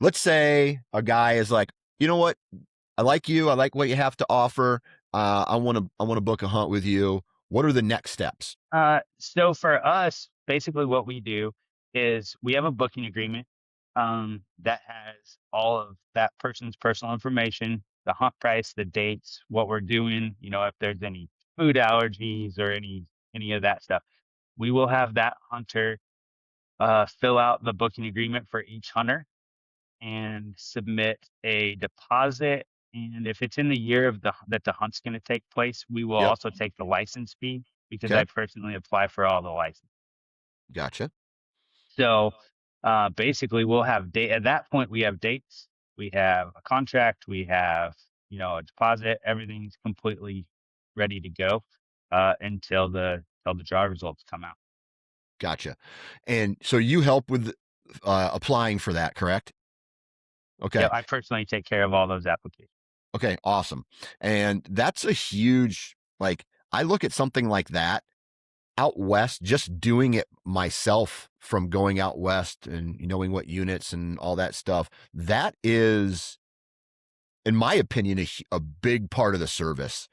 let's say a guy is like, you know what? I like you. I like what you have to offer. I want to book a hunt with you. What are the next steps? So for us, basically what we do is we have a booking agreement that has all of that person's personal information, the hunt price, the dates, what we're doing, if there's any food allergies or any of that stuff. We will have that hunter fill out the booking agreement for each hunter and submit a deposit. And if it's in the year of that the hunt's going to take place, we will Yep. also take the license fee because Okay. I personally apply for all the license. Gotcha. So basically, we'll have date at that point. We have dates, we have a contract, we have a deposit. Everything's completely ready to go until the draw results come out. Gotcha. And so you help with applying for that, correct? Yeah, Okay. I personally take care of all those applications. Okay. Awesome. And that's a huge, like, I look at something like that out west, just doing it myself from going out west and knowing what units and all that stuff. That is, in my opinion, a big part of the service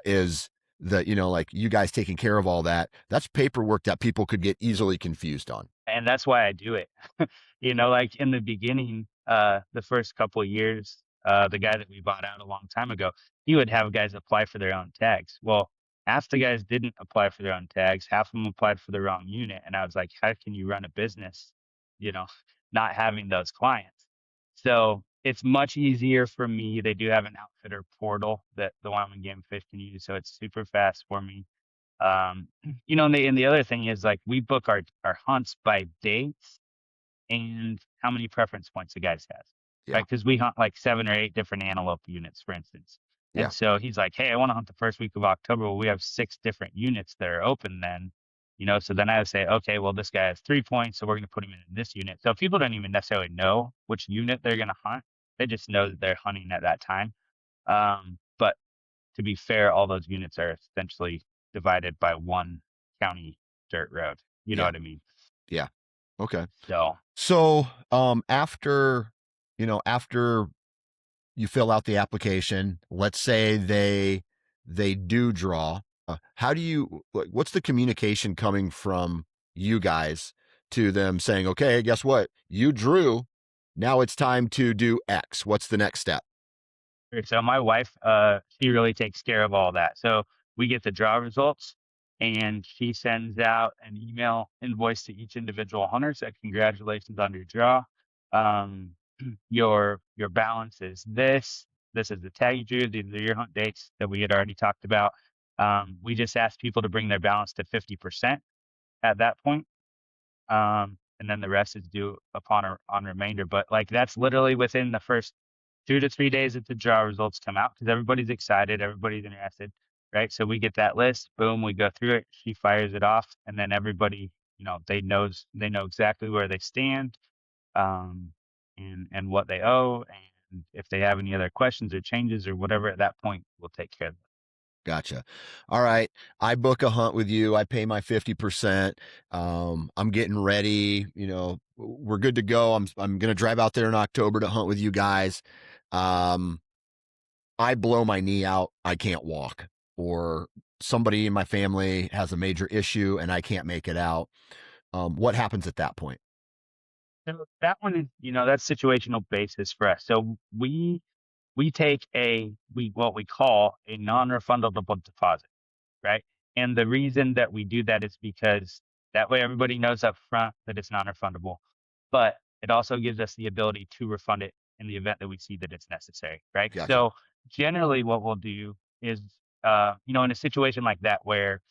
is that, like you guys taking care of all that. That's paperwork that people could get easily confused on. And that's why I do it. Like in the beginning, the first couple of years, the guy that we bought out a long time ago, he would have guys apply for their own tags. Well, half the guys didn't apply for their own tags, half of them applied for the wrong unit. And I was like, how can you run a business, you know, not having those clients? So it's much easier for me. They do have an outfitter portal that the Wyoming Game and Fish can use. So it's super fast for me. Um, and the other thing is like we book our hunts by dates and how many preference points the guys has, Yeah. right? Because we hunt like 7 or 8 different antelope units, for instance. Yeah. And so he's like, "Hey, I want to hunt the first week of October." Well, we have 6 different units that are open then, So then I would say, okay, well, this guy has 3 points, so we're going to put him in this unit. So people don't even necessarily know which unit they're going to hunt; they just know that they're hunting at that time. But to be fair, all those units are essentially divided by one county dirt road. You know Yeah. what I mean? Yeah. Okay. So So, after you fill out the application, let's say they do draw. How do you? What's the communication coming from you guys to them saying, "Okay, guess what? You drew. Now it's time to do X. What's the next step?" so my wife, she really takes care of all that. So we get the draw results, and she sends out an email invoice to each individual hunter. Said, "Congratulations on your draw. Um, your balance is this. This is the tag you drew. These are your hunt dates that we had already talked about." We just asked people to bring their balance to 50% at that point. And then the rest is due upon on remainder. But like that's literally within the first 2 to 3 days that the draw results come out because everybody's excited, everybody's interested, right? So we get that list, boom, we go through it, she fires it off, and then everybody, they know exactly where they stand, um, and what they owe, and if they have any other questions or changes or whatever at that point, we'll take care of it. Gotcha. All right. I book a hunt with you. I pay my 50%. I'm getting ready. We're good to go. I'm gonna drive out there in October to hunt with you guys. Um, I blow my knee out. I can't walk, or somebody in my family has a major issue and I can't make it out. What happens at that point? So that one is, that's situational basis for us. So we take we what we call a non-refundable deposit, right? And the reason that we do that is because that way everybody knows up front that it's non-refundable, but it also gives us the ability to refund it in the event that we see that it's necessary, right? Gotcha. So generally what we'll do is, in a situation like that where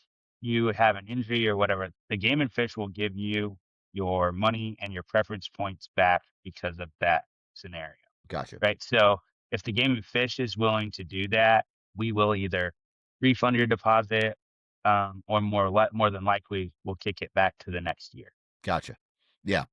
you have an injury or whatever, the Game and Fish will give you your money and your preference points back because of that scenario, Gotcha. right? So if the Game and Fish is willing to do that, we will either refund your deposit, or more than likely we'll kick it back to the next year. Gotcha. Yeah.